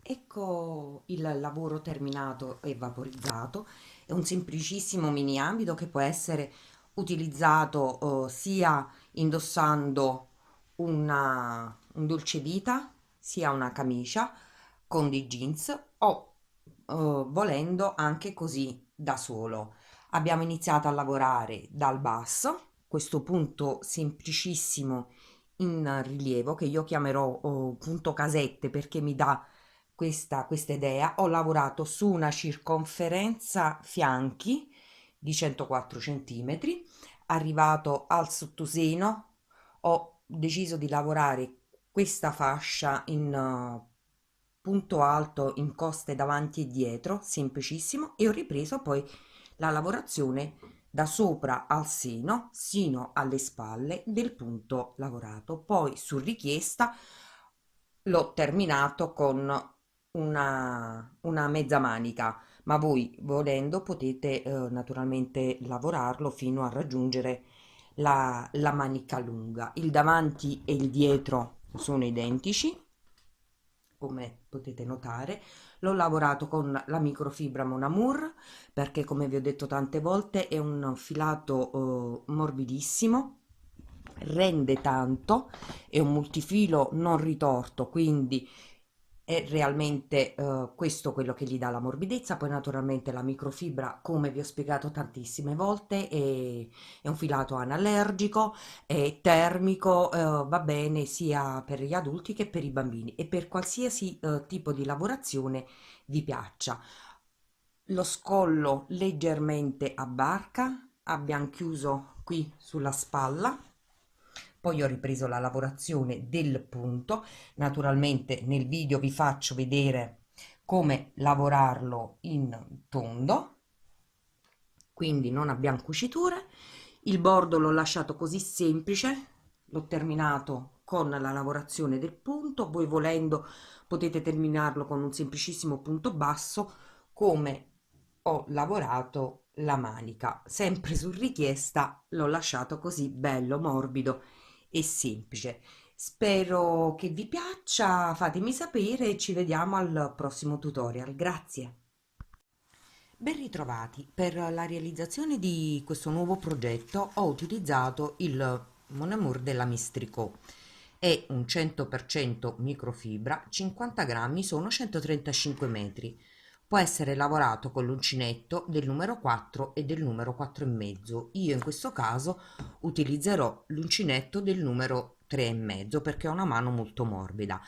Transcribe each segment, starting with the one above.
Ecco il lavoro terminato e vaporizzato. È un semplicissimo mini abito che può essere utilizzato sia indossando un dolce vita, sia una camicia con dei jeans o volendo anche così da solo. Abbiamo iniziato a lavorare dal basso, questo punto semplicissimo in rilievo che io chiamerò punto casette perché mi dà questa idea. Ho lavorato su una circonferenza fianchi di 104 centimetri, arrivato al sottoseno ho deciso di lavorare questa fascia in punto alto in coste davanti e dietro, semplicissimo, e ho ripreso poi la lavorazione da sopra al seno sino alle spalle del punto lavorato. Poi su richiesta l'ho terminato con una mezza manica, ma voi volendo potete naturalmente lavorarlo fino a raggiungere la manica lunga. Il davanti e il dietro sono identici, come potete notare. L'ho lavorato con la microfibra Mon Amour perché, come vi ho detto tante volte, è un filato morbidissimo, rende tanto, è un multifilo non ritorto, quindi è realmente questo quello che gli dà la morbidezza. Poi naturalmente la microfibra, come vi ho spiegato tantissime volte, è un filato anallergico, è termico, va bene sia per gli adulti che per i bambini e per qualsiasi tipo di lavorazione vi piaccia. Lo scollo leggermente a barca, abbiamo chiuso qui sulla spalla, poi ho ripreso la lavorazione del punto. Naturalmente nel video vi faccio vedere come lavorarlo in tondo, quindi non abbiamo cuciture. Il bordo l'ho lasciato così semplice, l'ho terminato con la lavorazione del punto. Voi volendo potete terminarlo con un semplicissimo punto basso, come ho lavorato la manica. Sempre su richiesta l'ho lasciato così bello, morbido e semplice. Spero che vi piaccia, fatemi sapere e ci vediamo al prossimo tutorial. Grazie. Ben ritrovati. Per la realizzazione di questo nuovo progetto ho utilizzato il Mon Amour della Mistrico. È un 100% microfibra, 50 grammi sono 135 metri. Può essere lavorato con l'uncinetto del numero 4 e del numero 4,5. Io in questo caso utilizzerò l'uncinetto del numero 3,5 perché ho una mano molto morbida.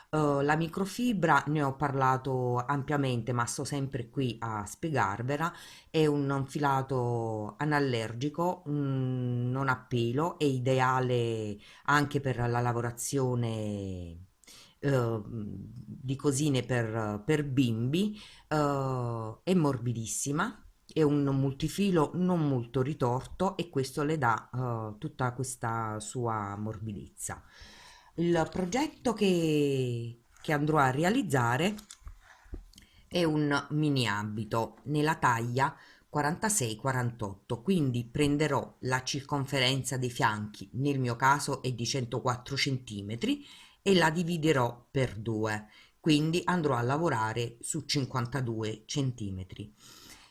La microfibra ne ho parlato ampiamente, ma sto sempre qui a spiegarvela. È un filato anallergico, non a pelo, è ideale anche per la lavorazione di cosine per bimbi, è morbidissima. È un multifilo non molto ritorto e questo le dà tutta questa sua morbidezza. Il progetto che andrò a realizzare è un mini abito nella taglia 46-48, quindi prenderò la circonferenza dei fianchi, nel mio caso è di 104 centimetri, e la dividerò per due, quindi andrò a lavorare su 52 centimetri.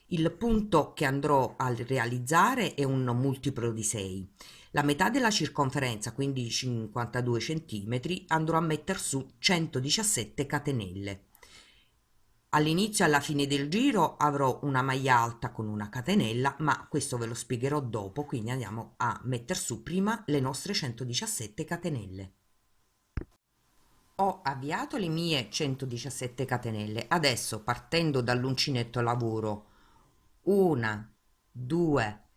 Il punto che andrò a realizzare è un multiplo di 6. La metà della circonferenza, quindi 52 centimetri, andrò a mettere su 117 catenelle. All'inizio e alla fine del giro avrò una maglia alta con una catenella, ma questo ve lo spiegherò dopo, quindi andiamo a mettere su prima le nostre 117 catenelle. Ho avviato le mie 117 catenelle. Adesso, partendo dall'uncinetto, lavoro una, 2,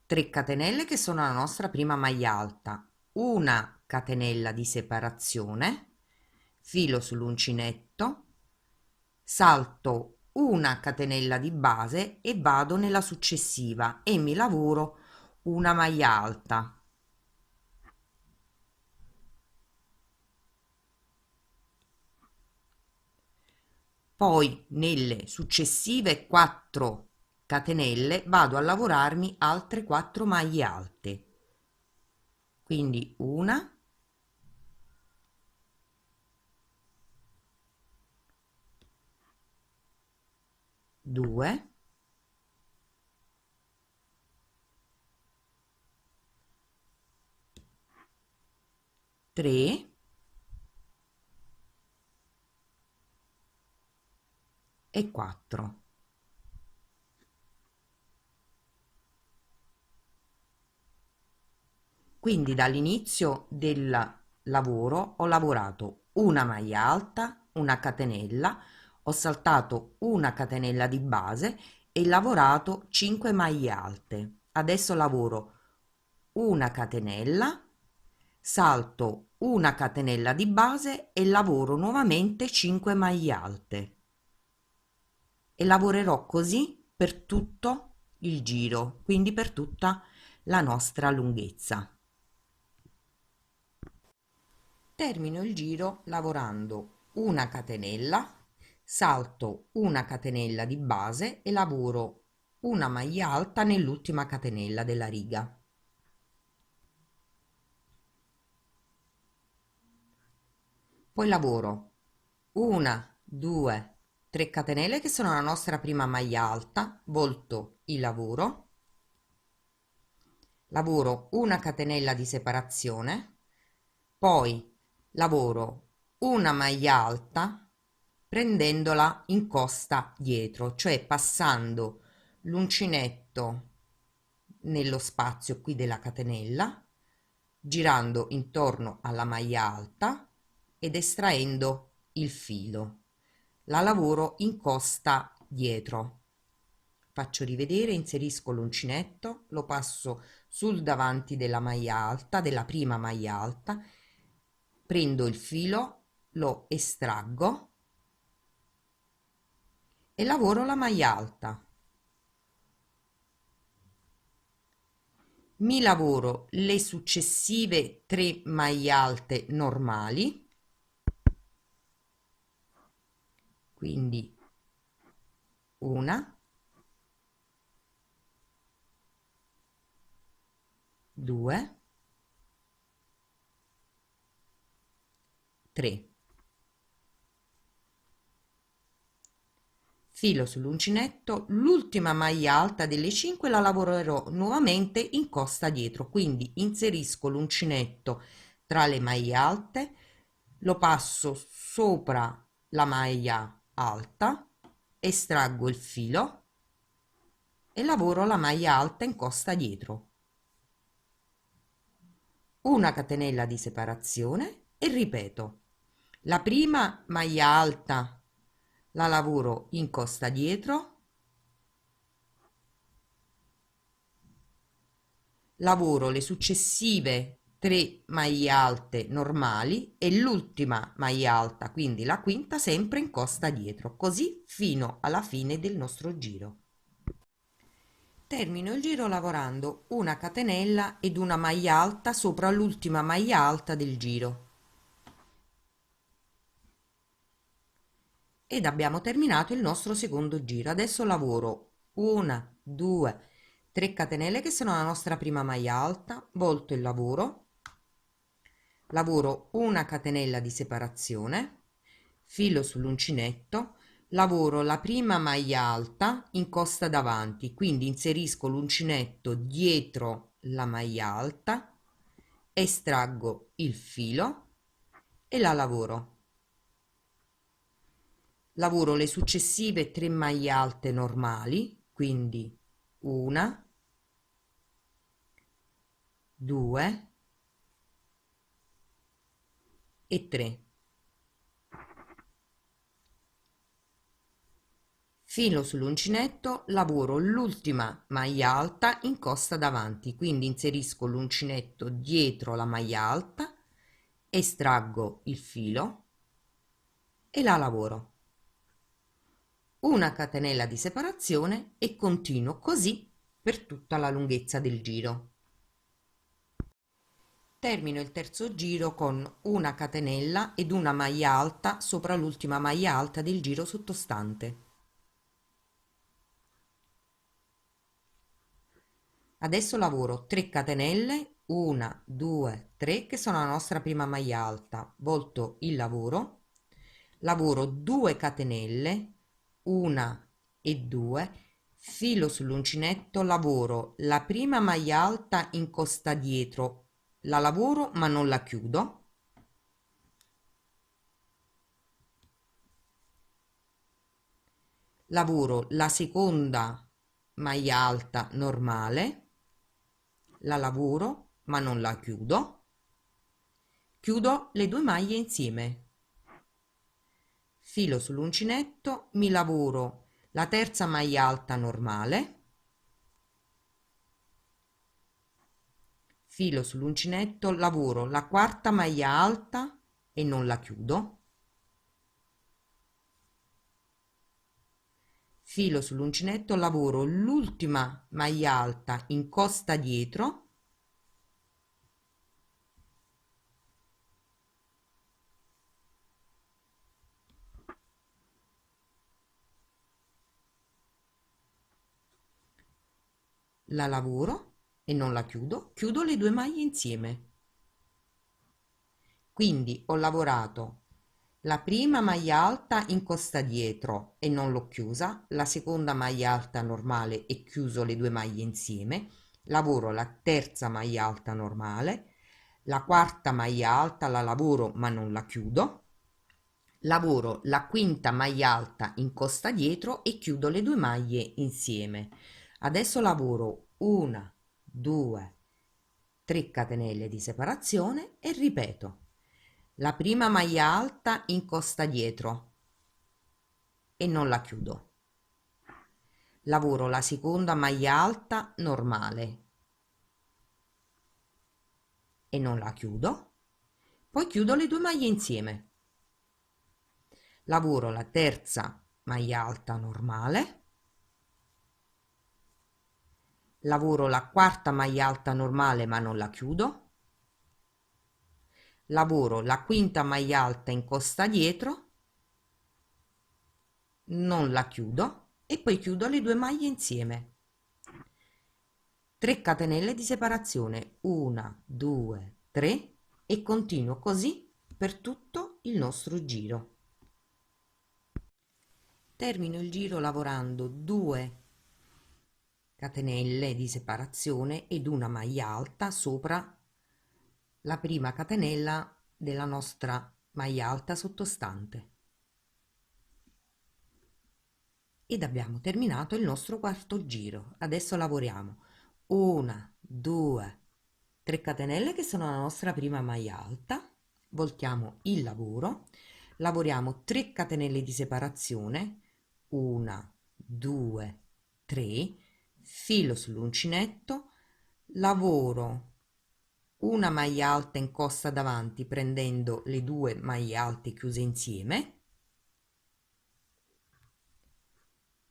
3 catenelle che sono la nostra prima maglia alta, una catenella di separazione, filo sull'uncinetto, salto una catenella di base e vado nella successiva e mi lavoro una maglia alta. Poi nelle successive 4 catenelle vado a lavorarmi altre 4 maglie alte, quindi una, 2, 3 e 4. Quindi dall'inizio del lavoro ho lavorato una maglia alta, una catenella, ho saltato una catenella di base e lavorato 5 maglie alte. Adesso lavoro una catenella, salto una catenella di base e lavoro nuovamente 5 maglie alte e lavorerò così per tutto il giro, quindi per tutta la nostra lunghezza. Termino il giro lavorando una catenella, salto una catenella di base e lavoro una maglia alta nell'ultima catenella della riga. Poi lavoro una, 2, 3 catenelle che sono la nostra prima maglia alta, volto il lavoro, lavoro una catenella di separazione, poi lavoro una maglia alta prendendola in costa dietro, cioè passando l'uncinetto nello spazio qui della catenella, girando intorno alla maglia alta ed estraendo il filo. La lavoro in costa dietro. Faccio rivedere, inserisco l'uncinetto, lo passo sul davanti della maglia alta, della prima maglia alta, prendo il filo, lo estraggo e lavoro la maglia alta. Mi lavoro le successive 3 maglie alte normali, quindi una, 2, 3. Filo sull'uncinetto, l'ultima maglia alta delle 5 la lavorerò nuovamente in costa dietro, quindi inserisco l'uncinetto tra le maglie alte, lo passo sopra la maglia alta, estraggo il filo e lavoro la maglia alta in costa dietro. Una catenella di separazione e ripeto. La prima maglia alta la lavoro in costa dietro, lavoro le successive 3 maglie alte normali e l'ultima maglia alta, quindi la quinta, sempre in costa dietro, così fino alla fine del nostro giro. Termino il giro lavorando una catenella ed una maglia alta sopra l'ultima maglia alta del giro. Ed abbiamo terminato il nostro secondo giro. Adesso lavoro una, 2, 3 catenelle che sono la nostra prima maglia alta, volto il lavoro, lavoro una catenella di separazione, filo sull'uncinetto, lavoro la prima maglia alta in costa davanti, quindi inserisco l'uncinetto dietro la maglia alta, estraggo il filo e la lavoro. Lavoro le successive 3 maglie alte normali, quindi una, 2 e 3. Filo sull'uncinetto, lavoro l'ultima maglia alta in costa davanti, quindi inserisco l'uncinetto dietro la maglia alta, estraggo il filo e la lavoro. Una catenella di separazione e continuo così per tutta la lunghezza del giro. Termino il terzo giro con una catenella ed una maglia alta sopra l'ultima maglia alta del giro sottostante. Adesso lavoro 3 catenelle, 1, 2, 3 che sono la nostra prima maglia alta, volto il lavoro, lavoro 2 catenelle, una e 2, filo sull'uncinetto, lavoro la prima maglia alta in costa dietro, la lavoro ma non la chiudo, lavoro la seconda maglia alta normale, la lavoro ma non la chiudo, chiudo le due maglie insieme, filo sull'uncinetto, mi lavoro la terza maglia alta normale, filo sull'uncinetto, lavoro la quarta maglia alta e non la chiudo, filo sull'uncinetto, lavoro l'ultima maglia alta in costa dietro, la lavoro e non la chiudo, chiudo le due maglie insieme. Quindi ho lavorato la prima maglia alta in costa dietro e non l'ho chiusa, la seconda maglia alta normale e chiuso le due maglie insieme, lavoro la terza maglia alta normale, la quarta maglia alta la lavoro ma non la chiudo, lavoro la quinta maglia alta in costa dietro e chiudo le due maglie insieme. Adesso lavoro una, due, 3 catenelle di separazione e ripeto la prima maglia alta in costa dietro e non la chiudo, lavoro la seconda maglia alta normale e non la chiudo, poi chiudo le due maglie insieme, lavoro la terza maglia alta normale, lavoro la quarta maglia alta normale ma non la chiudo, lavoro la quinta maglia alta in costa dietro, non la chiudo e poi chiudo le due maglie insieme, 3 catenelle di separazione, 1, 2, 3 e continuo così per tutto il nostro giro. Termino il giro lavorando 2 catenelle di separazione ed una maglia alta sopra la prima catenella della nostra maglia alta sottostante. Ed abbiamo terminato il nostro quarto giro. Adesso lavoriamo 1, 2, 3 catenelle che sono la nostra prima maglia alta, voltiamo il lavoro, lavoriamo 3 catenelle di separazione, 1, 2, 3, filo sull'uncinetto, lavoro una maglia alta in costa davanti prendendo le due maglie alte chiuse insieme,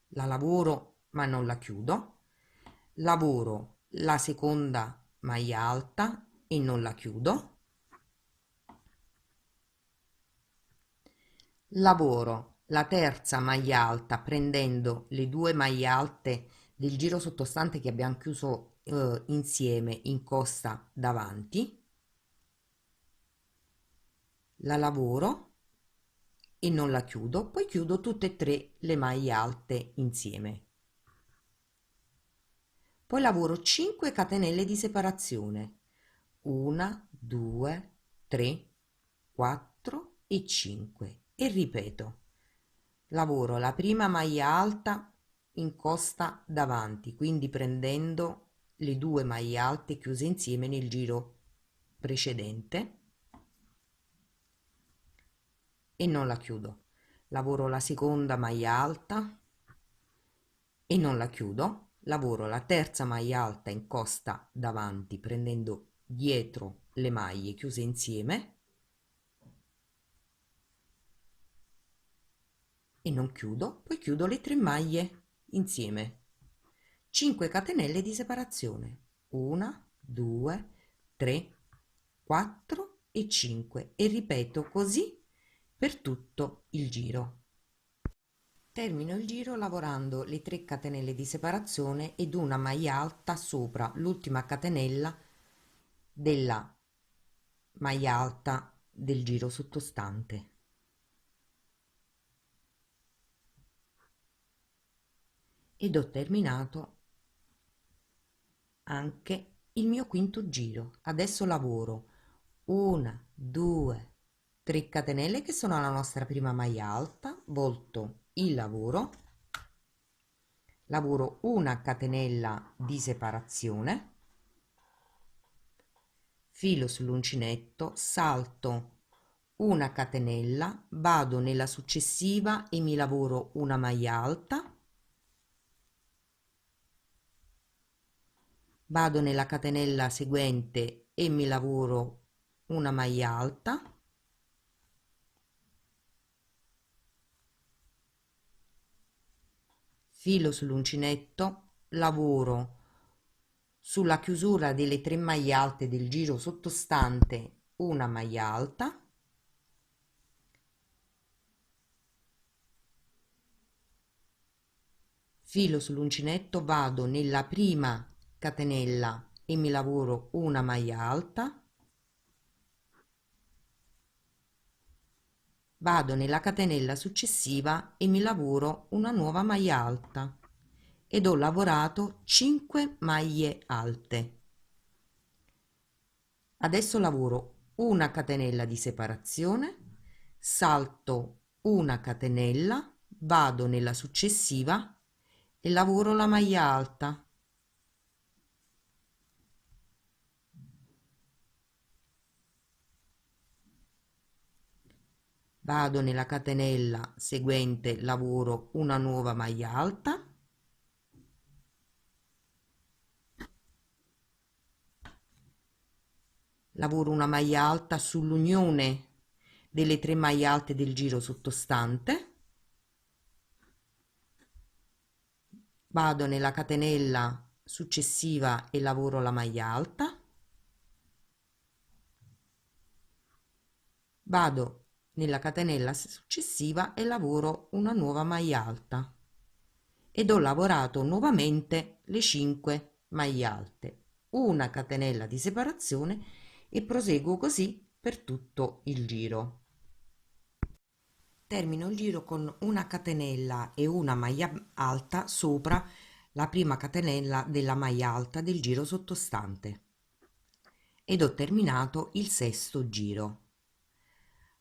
la lavoro ma non la chiudo, lavoro la seconda maglia alta e non la chiudo, lavoro la terza maglia alta prendendo le due maglie alte del giro sottostante che abbiamo chiuso insieme in costa davanti, la lavoro e non la chiudo, poi chiudo tutte e tre le maglie alte insieme. Poi lavoro 5 catenelle di separazione, 1, 2, 3, 4 e 5 e ripeto, lavoro la prima maglia alta in costa davanti, quindi prendendo le due maglie alte chiuse insieme nel giro precedente e non la chiudo, lavoro la seconda maglia alta e non la chiudo, lavoro la terza maglia alta in costa davanti prendendo dietro le maglie chiuse insieme e non chiudo, poi chiudo le 3 maglie insieme, 5 catenelle di separazione, 1, 2, 3, 4 e 5 e ripeto così per tutto il giro. Termino il giro lavorando le 3 catenelle di separazione ed una maglia alta sopra l'ultima catenella della maglia alta del giro sottostante. ed ho terminato anche il mio quinto giro. Adesso lavoro una, due, 3 catenelle che sono la nostra prima maglia alta, volto il lavoro, lavoro una catenella di separazione, filo sull'uncinetto, salto una catenella, vado nella successiva e mi lavoro una maglia alta, vado nella catenella seguente e mi lavoro una maglia alta, filo sull'uncinetto, lavoro sulla chiusura delle 3 maglie alte del giro sottostante una maglia alta, filo sull'uncinetto, vado nella prima catenella e mi lavoro una maglia alta, vado nella catenella successiva e mi lavoro una nuova maglia alta ed ho lavorato 5 maglie alte. Adesso lavoro una catenella di separazione, salto una catenella, vado nella successiva e lavoro la maglia alta. Vado nella catenella seguente, lavoro una nuova maglia alta, lavoro una maglia alta sull'unione delle 3 maglie alte del giro sottostante, vado nella catenella successiva e lavoro la maglia alta, vado nella catenella successiva e lavoro una nuova maglia alta ed ho lavorato nuovamente le 5 maglie alte, una catenella di separazione e proseguo così per tutto il giro. Termino il giro con una catenella e una maglia alta sopra la prima catenella della maglia alta del giro sottostante ed ho terminato il sesto giro.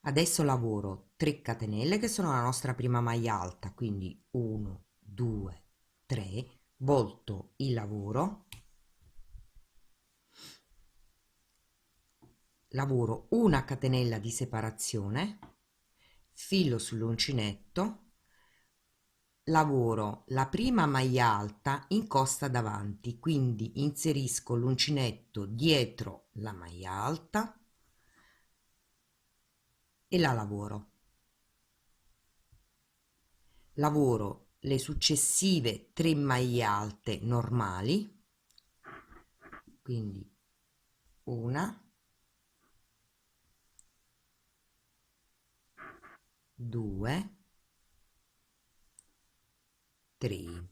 Adesso lavoro 3 catenelle che sono la nostra prima maglia alta, quindi 1, 2, 3, volto il lavoro, lavoro una catenella di separazione, filo sull'uncinetto, lavoro la prima maglia alta in costa davanti, quindi inserisco l'uncinetto dietro la maglia alta e la lavoro. Lavoro le successive 3 maglie alte normali, quindi una, 2, 3.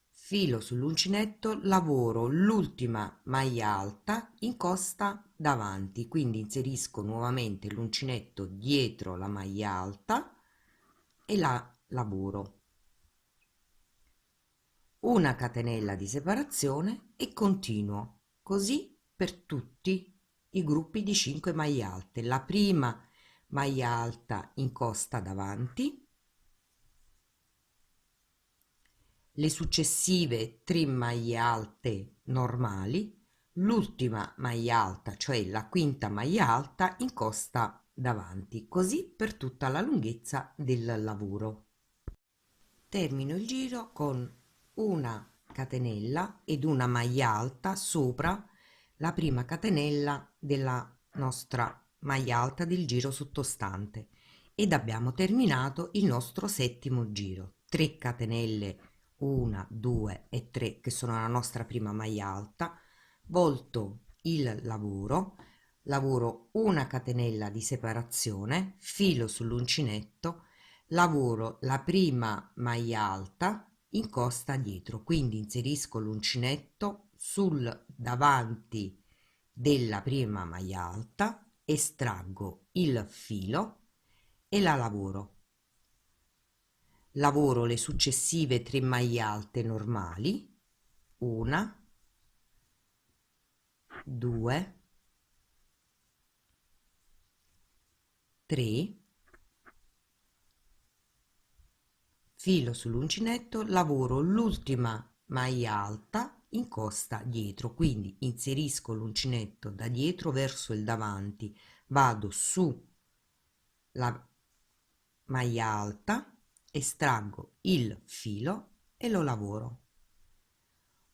Filo sull'uncinetto, lavoro l'ultima maglia alta in costa davanti, quindi inserisco nuovamente l'uncinetto dietro la maglia alta e la lavoro. Una catenella di separazione e continuo così per tutti i gruppi di 5 maglie alte. La prima maglia alta in costa davanti, le successive 3 maglie alte normali, l'ultima maglia alta, cioè la quinta maglia alta in costa davanti, così per tutta la lunghezza del lavoro. Termino il giro con una catenella ed una maglia alta sopra la prima catenella della nostra maglia alta del giro sottostante ed abbiamo terminato il nostro settimo giro. 3 catenelle, 1, 2 e 3 che sono la nostra prima maglia alta, volto il lavoro, lavoro una catenella di separazione, filo sull'uncinetto, lavoro la prima maglia alta in costa dietro, quindi inserisco l'uncinetto sul davanti della prima maglia alta, estraggo il filo e la lavoro. lavoro le successive 3 maglie alte normali, una, 2, 3, filo sull'uncinetto, lavoro l'ultima maglia alta in costa dietro, quindi inserisco l'uncinetto da dietro verso il davanti, vado su la maglia alta, estraggo il filo e lo lavoro.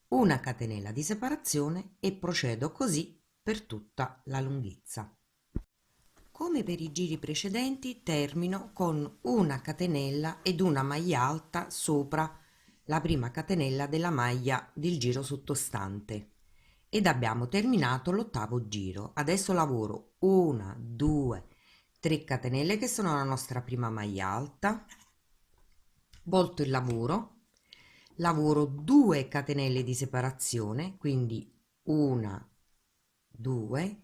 Una catenella di separazione e procedo così per tutta la lunghezza. Come per i giri precedenti, termino con una catenella ed una maglia alta sopra la prima catenella della maglia del giro sottostante ed abbiamo terminato l'ottavo giro. Adesso lavoro 1, 2, 3 catenelle che sono la nostra prima maglia alta, volto il lavoro, lavoro 2 catenelle di separazione, quindi 1, 2,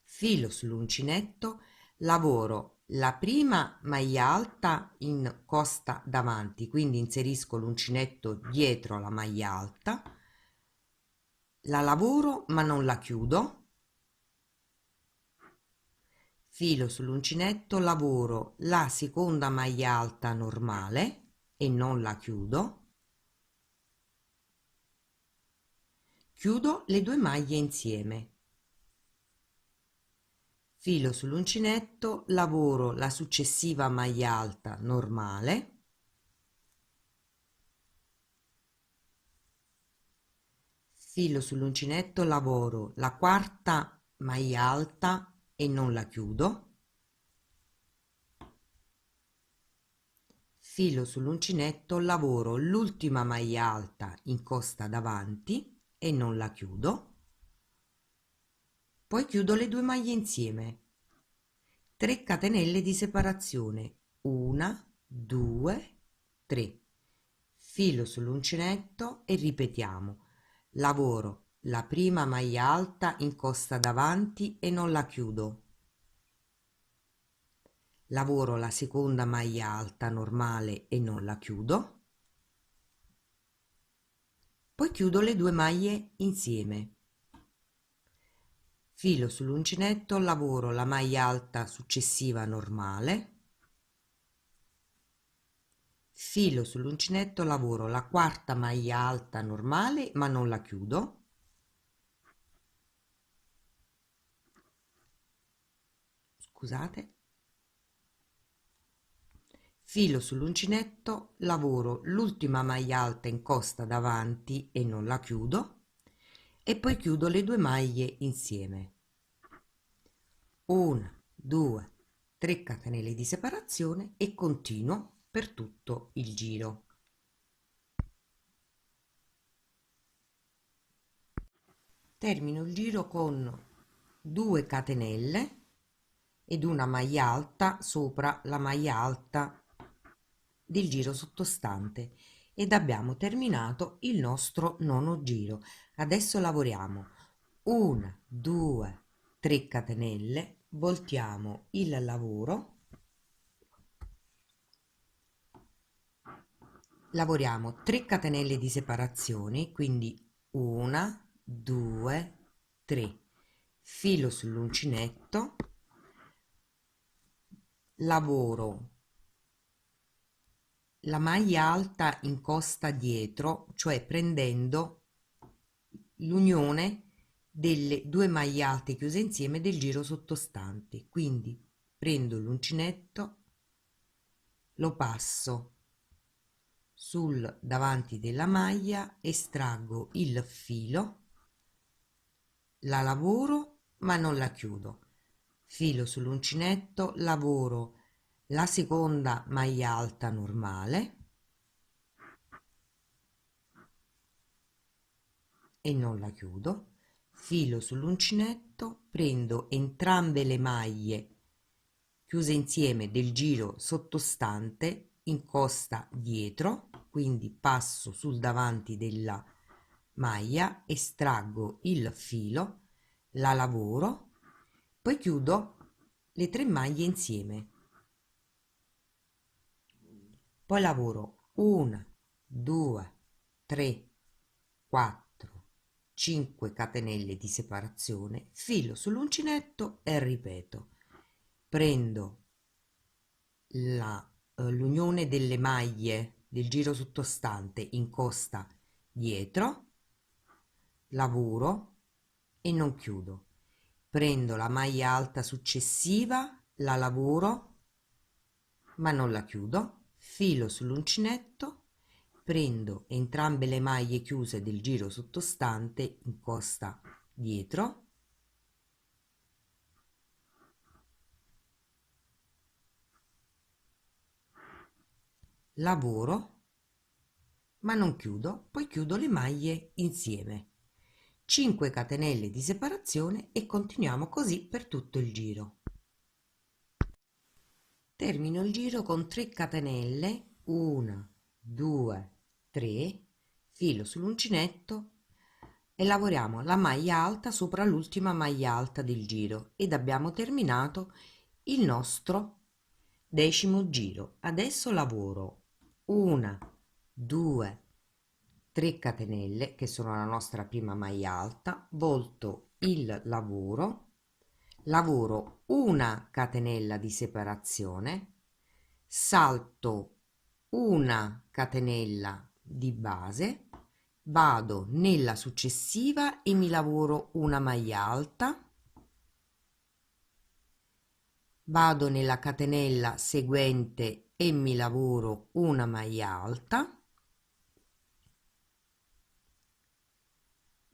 filo sull'uncinetto, lavoro la prima maglia alta in costa davanti, quindi inserisco l'uncinetto dietro la maglia alta, la lavoro ma non la chiudo, filo sull'uncinetto, lavoro la seconda maglia alta normale e non la chiudo, chiudo le 2 maglie insieme, filo sull'uncinetto, lavoro la successiva maglia alta normale, filo sull'uncinetto, lavoro la quarta maglia alta e non la chiudo, filo sull'uncinetto, lavoro l'ultima maglia alta in costa davanti e non la chiudo, poi chiudo le 2 maglie insieme, 3 catenelle di separazione, 1, 2, 3, filo sull'uncinetto e ripetiamo, lavoro la prima maglia alta in costa davanti e non la chiudo, lavoro la seconda maglia alta normale e non la chiudo, poi chiudo le 2 maglie insieme, filo sull'uncinetto, lavoro la maglia alta successiva normale, filo sull'uncinetto, lavoro la quarta maglia alta normale ma non la chiudo, scusate, filo sull'uncinetto, lavoro l'ultima maglia alta in costa davanti e non la chiudo e poi chiudo le 2 maglie insieme, 1, 2, 3 catenelle di separazione e continuo per tutto il giro. Termino il giro con 2 catenelle ed una maglia alta sopra la maglia alta del giro sottostante ed abbiamo terminato il nostro nono giro. Adesso lavoriamo 1, 2, 3 catenelle, voltiamo il lavoro, lavoriamo 3 catenelle di separazione, quindi 1, 2, 3, filo sull'uncinetto, lavoro la maglia alta in costa dietro, cioè prendendo l'unione delle 2 maglie alte chiuse insieme del giro sottostante, quindi prendo l'uncinetto, lo passo sul davanti della maglia, estraggo il filo, la lavoro ma non la chiudo, filo sull'uncinetto, lavoro la seconda maglia alta normale e non la chiudo, filo sull'uncinetto, prendo entrambe le maglie chiuse insieme del giro sottostante in costa dietro, quindi passo sul davanti della maglia, estraggo il filo, la lavoro, poi chiudo le 3 maglie insieme, poi lavoro 1, 2, 3, 4, 5 catenelle di separazione, filo sull'uncinetto e ripeto. Prendo l'unione delle maglie del giro sottostante in costa dietro, lavoro e non chiudo. Prendo la maglia alta successiva, la lavoro ma non la chiudo, filo sull'uncinetto, prendo entrambe le maglie chiuse del giro sottostante in costa dietro, lavoro ma non chiudo, poi chiudo le maglie insieme. 5 catenelle di separazione e continuiamo così per tutto il giro. Termino il giro con 3 catenelle, 1, 2, 3, filo sull'uncinetto e lavoriamo la maglia alta sopra l'ultima maglia alta del giro ed abbiamo terminato il nostro 10° giro. Adesso lavoro 1, 2, 3 catenelle che sono la nostra prima maglia alta, volto il lavoro, lavoro una catenella di separazione, salto una catenella di base, vado nella successiva e mi lavoro una maglia alta, vado nella catenella seguente e mi lavoro una maglia alta,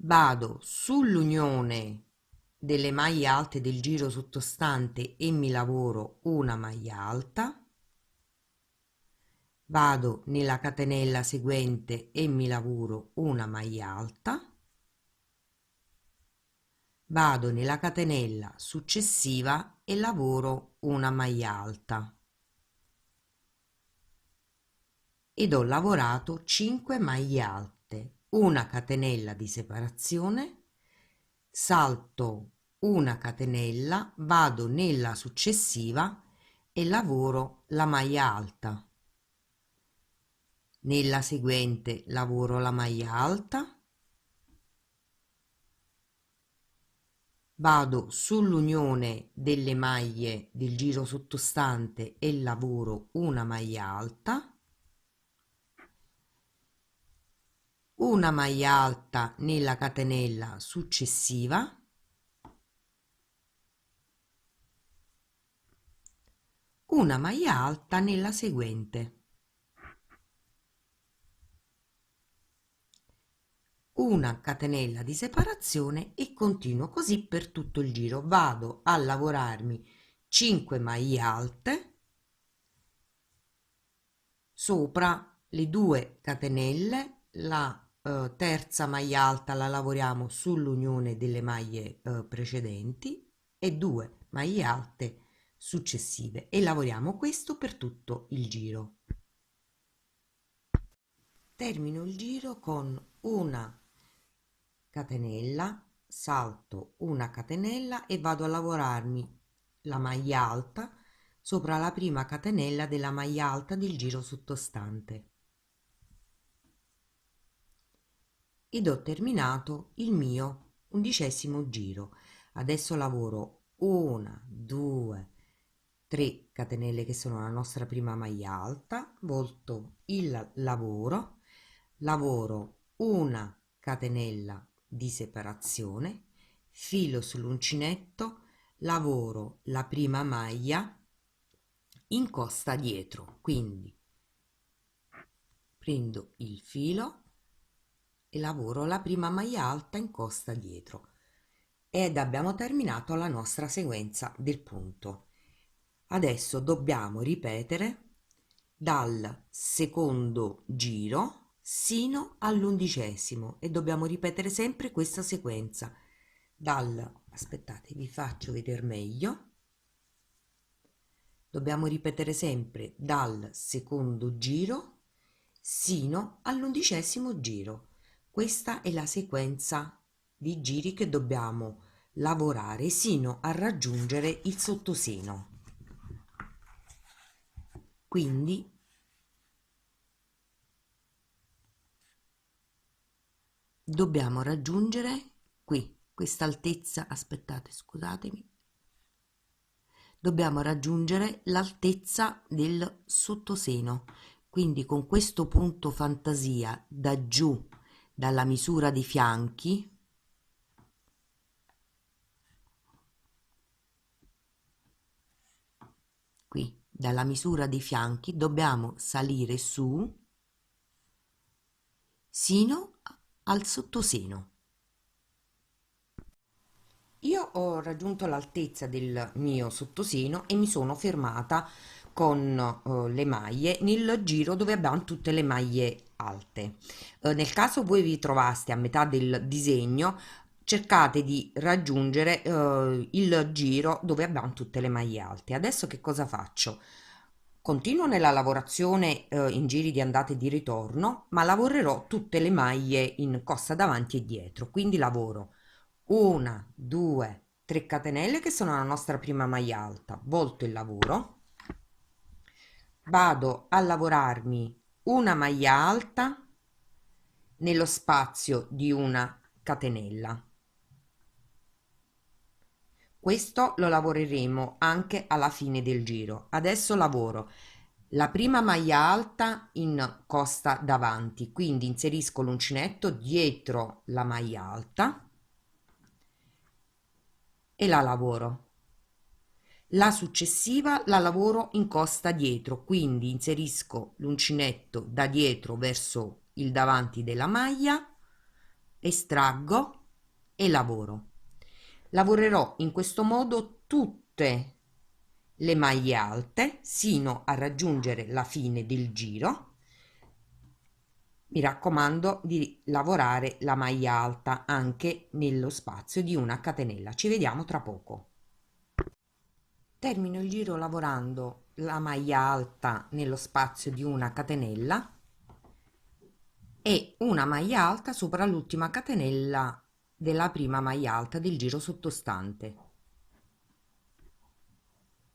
vado sull'unione delle maglie alte del giro sottostante e mi lavoro una maglia alta, vado nella catenella seguente e mi lavoro una maglia alta, vado nella catenella successiva e lavoro una maglia alta ed ho lavorato 5 maglie alte, una catenella di separazione, salto una catenella, vado nella successiva e lavoro la maglia alta. Nella seguente lavoro la maglia alta, vado sull'unione delle maglie del giro sottostante e lavoro una maglia alta, una maglia alta nella catenella successiva, una maglia alta nella seguente, una catenella di separazione e continuo così per tutto il giro. Vado a lavorarmi 5 maglie alte sopra le 2 catenelle, la terza maglia alta la lavoriamo sull'unione delle maglie precedenti e 2 maglie alte successive e lavoriamo questo per tutto il giro. Termino il giro con una catenella, salto una catenella e vado a lavorarmi la maglia alta sopra la prima catenella della maglia alta del giro sottostante ed ho terminato il mio 11° giro. Adesso lavoro 1, 2, 3 catenelle che sono la nostra prima maglia alta, volto il lavoro, lavoro una catenella di separazione, filo sull'uncinetto, lavoro la prima maglia in costa dietro, quindi prendo il filo e lavoro la prima maglia alta in costa dietro ed abbiamo terminato la nostra sequenza del punto. Adesso dobbiamo ripetere dal secondo giro sino all'11° e dobbiamo ripetere sempre questa sequenza aspettate, vi faccio vedere meglio. Dobbiamo ripetere sempre dal secondo giro sino all'11° giro. Questa è la sequenza di giri che dobbiamo lavorare sino a raggiungere il sottoseno. Quindi dobbiamo raggiungere qui questa altezza, aspettate, scusatemi, dobbiamo raggiungere l'altezza del sottoseno, quindi con questo punto fantasia da giù, dalla misura dei fianchi, qui dalla misura dei fianchi dobbiamo salire su sino al sottoseno. Io ho raggiunto l'altezza del mio sottoseno e mi sono fermata con le maglie nel giro dove abbiamo tutte le maglie alte. Nel caso voi vi trovaste a metà del disegno, cercate di raggiungere il giro dove abbiamo tutte le maglie alte. Adesso che cosa faccio? Continuo nella lavorazione in giri di andata e di ritorno, ma lavorerò tutte le maglie in costa davanti e dietro, quindi lavoro una, due, 3 catenelle che sono la nostra prima maglia alta, volto il lavoro, vado a lavorarmi una maglia alta nello spazio di una catenella. Questo lo lavoreremo anche alla fine del giro. Adesso lavoro la prima maglia alta in costa davanti, quindi inserisco l'uncinetto dietro la maglia alta e la lavoro. La successiva la lavoro in costa dietro, quindi inserisco l'uncinetto da dietro verso il davanti della maglia, estraggo e lavoro. Lavorerò in questo modo tutte le maglie alte sino a raggiungere la fine del giro. Mi raccomando di lavorare la maglia alta anche nello spazio di una catenella. Ci vediamo tra poco. Termino il giro lavorando la maglia alta nello spazio di una catenella e una maglia alta sopra l'ultima catenella della prima maglia alta del giro sottostante.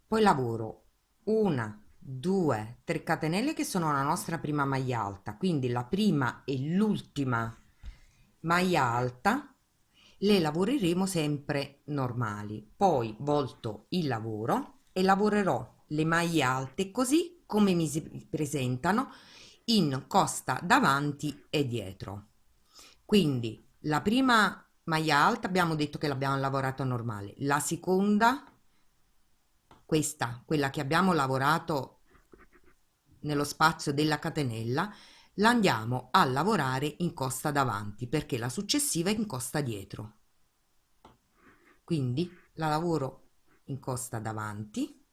Poi lavoro una, due, 3 catenelle che sono la nostra prima maglia alta, quindi la prima e l'ultima maglia alta le lavoreremo sempre normali. Poi volto il lavoro e lavorerò le maglie alte così come mi si presentano in costa davanti e dietro. Quindi la prima maglia alta abbiamo detto che l'abbiamo lavorata normale, la seconda, questa, quella che abbiamo lavorato nello spazio della catenella, la andiamo a lavorare in costa davanti perché la successiva è in costa dietro. Quindi la lavoro in costa davanti,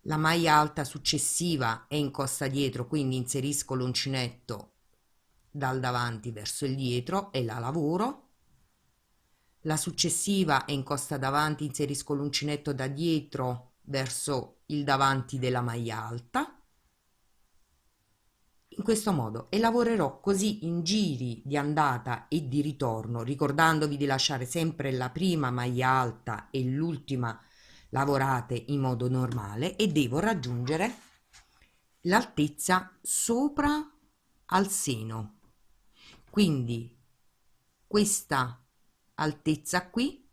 la maglia alta successiva è in costa dietro, quindi inserisco l'uncinetto dal davanti verso il dietro e la lavoro. La successiva è in costa davanti, inserisco l'uncinetto da dietro verso il davanti della maglia alta, in questo modo, e lavorerò così in giri di andata e di ritorno, ricordandovi di lasciare sempre la prima maglia alta e l'ultima lavorate in modo normale, e devo raggiungere l'altezza sopra al seno. Quindi questa altezza qui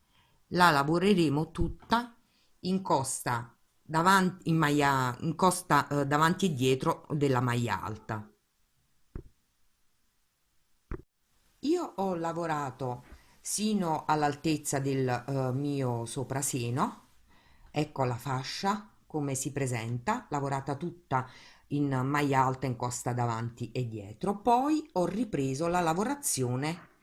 la lavoreremo tutta in costa davanti, in costa davanti e dietro della maglia alta. Io ho lavorato sino all'altezza del mio sopraseno, ecco la fascia come si presenta, lavorata tutta in maglia alta in costa davanti e dietro. Poi ho ripreso la lavorazione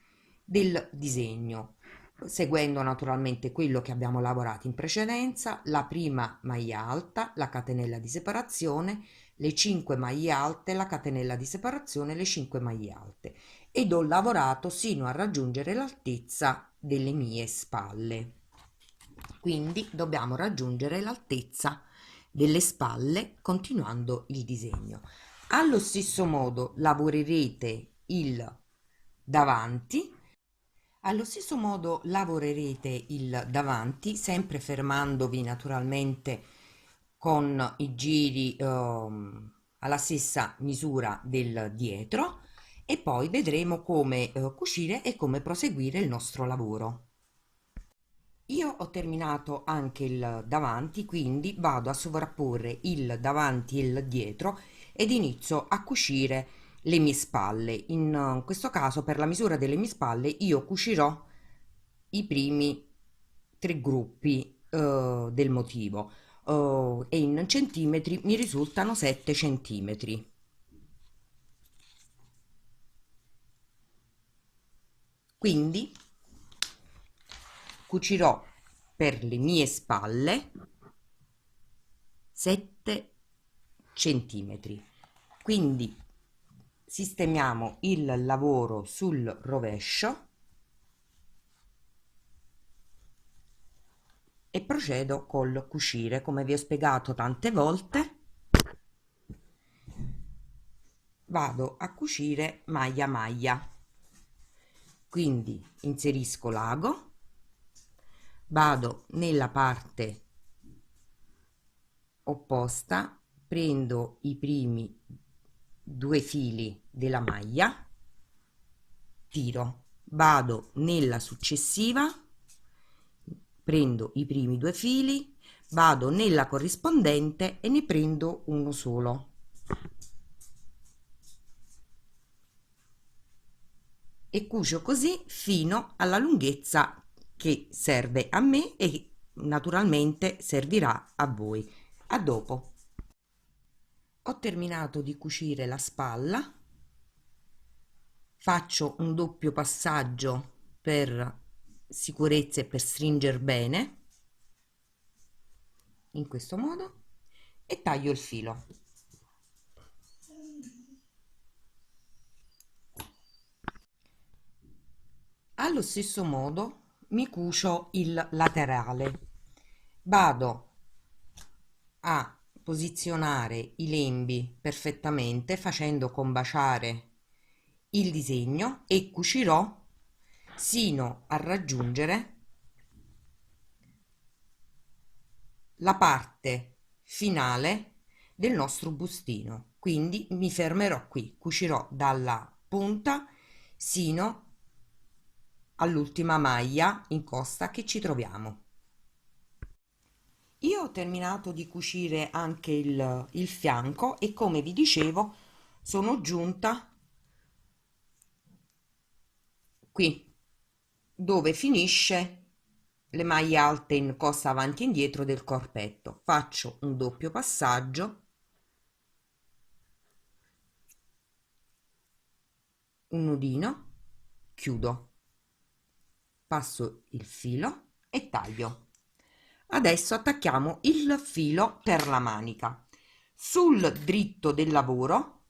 del disegno, seguendo naturalmente quello che abbiamo lavorato in precedenza: la prima maglia alta, la catenella di separazione, le 5 maglie alte, la catenella di separazione, le 5 maglie alte, ed ho lavorato sino a raggiungere l'altezza delle mie spalle. Quindi dobbiamo raggiungere l'altezza delle spalle continuando il disegno. Allo stesso modo lavorerete il davanti. Allo stesso modo lavorerete il davanti, sempre fermandovi naturalmente con i giri alla stessa misura del dietro, e poi vedremo come cucire e come proseguire il nostro lavoro. Io ho terminato anche il davanti, quindi vado a sovrapporre il davanti e il dietro ed inizio a cucire le mie spalle. In questo caso, per la misura delle mie spalle, io cucirò i primi tre gruppi del motivo e in centimetri mi risultano 7 centimetri. Quindi cucirò per le mie spalle 7 centimetri. Quindi sistemiamo il lavoro sul rovescio e procedo col cucire. Come vi ho spiegato tante volte, vado a cucire maglia a maglia. Quindi inserisco l'ago, vado nella parte opposta, prendo i primi due fili della maglia, tiro, vado nella successiva, prendo i primi due fili, vado nella corrispondente e ne prendo uno solo. E cucio così fino alla lunghezza che serve a me e naturalmente servirà a voi. A dopo. Ho terminato di cucire la spalla, faccio un doppio passaggio per sicurezza e per stringere bene, in questo modo, e taglio il filo. Allo stesso modo mi cucio il laterale. Vado a posizionare i lembi perfettamente facendo combaciare il disegno e cucirò sino a raggiungere la parte finale del nostro bustino. Quindi mi fermerò qui, cucirò dalla punta sino all'ultima maglia in costa che ci troviamo. Io ho terminato di cucire anche il fianco e come vi dicevo sono giunta qui dove finisce le maglie alte in costa avanti e indietro del corpetto. Faccio un doppio passaggio, un nodino, chiudo, passo il filo e taglio. Adesso attacchiamo il filo per la manica. Sul dritto del lavoro,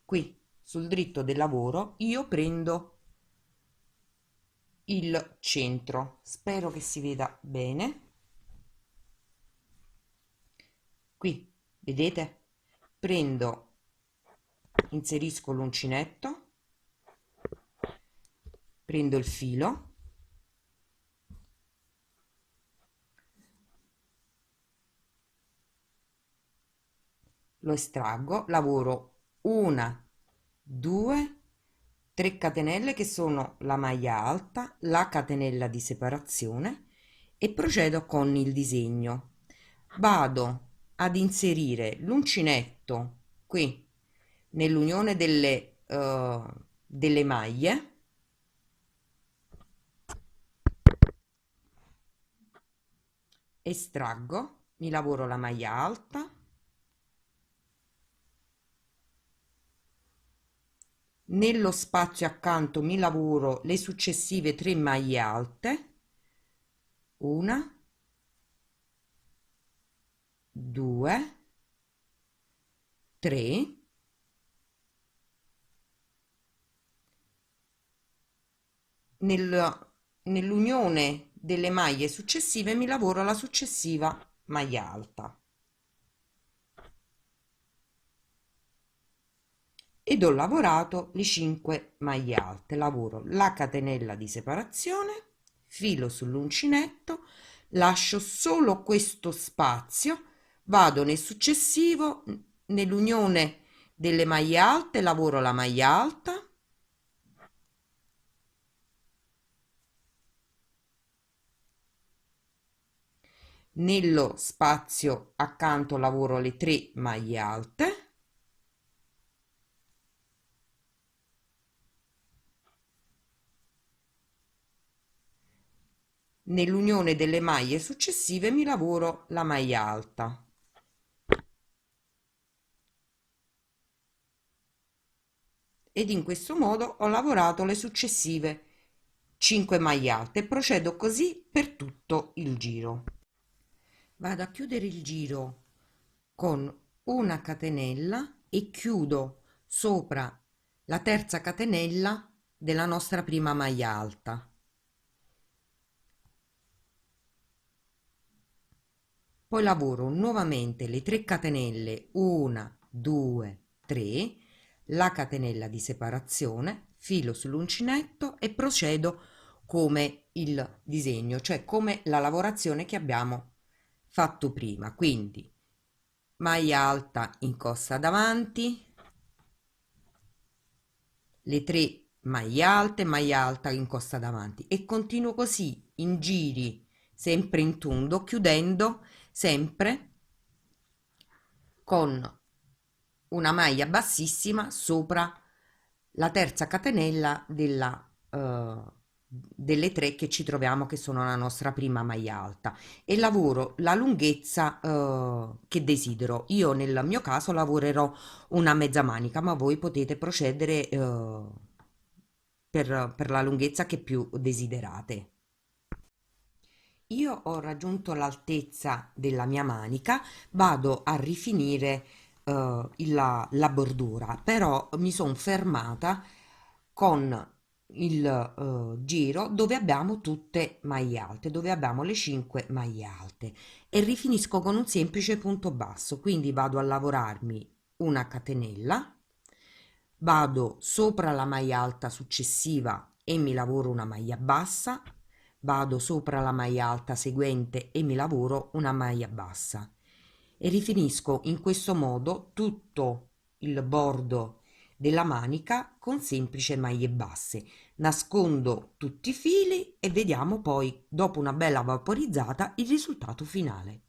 qui sul dritto del lavoro, io prendo il centro. Spero che si veda bene. Qui, vedete? Inserisco l'uncinetto, prendo il filo, lo estraggo, lavoro una, due, 3 catenelle che sono la maglia alta, la catenella di separazione e procedo con il disegno. Vado ad inserire l'uncinetto qui nell'unione delle maglie, estraggo, mi lavoro la maglia alta, nello spazio accanto mi lavoro le successive 3 maglie alte, una, due, tre, nell'unione delle maglie successive mi lavoro la successiva maglia alta ed ho lavorato le 5 maglie alte. Lavoro la catenella di separazione, filo sull'uncinetto, lascio solo questo spazio, vado nel successivo nell'unione delle maglie alte lavoro la maglia alta, nello spazio accanto lavoro le 3 maglie alte, nell'unione delle maglie successive mi lavoro la maglia alta. Ed in questo modo ho lavorato le successive 5 maglie alte e procedo così per tutto il giro. Vado a chiudere il giro con una catenella e chiudo sopra la terza catenella della nostra prima maglia alta. Poi lavoro nuovamente le 3 catenelle, 1, 2, 3, la catenella di separazione, filo sull'uncinetto e procedo come il disegno, cioè come la lavorazione che abbiamo fatto prima. Quindi maglia alta in costa davanti, le 3 maglia alta in costa davanti e continuo così in giri sempre in tondo, chiudendo sempre con una maglia bassissima sopra la terza catenella delle 3 che ci troviamo, che sono la nostra prima maglia alta, e lavoro la lunghezza che desidero. Io nel mio caso lavorerò una mezza manica, ma voi potete procedere per la lunghezza che più desiderate. Io ho raggiunto l'altezza della mia manica, vado a rifinire la bordura, però mi sono fermata con il giro dove abbiamo tutte maglie alte, dove abbiamo le 5 maglie alte, e rifinisco con un semplice punto basso, quindi vado a lavorarmi una catenella, vado sopra la maglia alta successiva e mi lavoro una maglia bassa, vado sopra la maglia alta seguente e mi lavoro una maglia bassa e rifinisco in questo modo tutto il bordo della manica con semplici maglie basse. Nascondo tutti i fili e vediamo poi, dopo una bella vaporizzata, il risultato finale.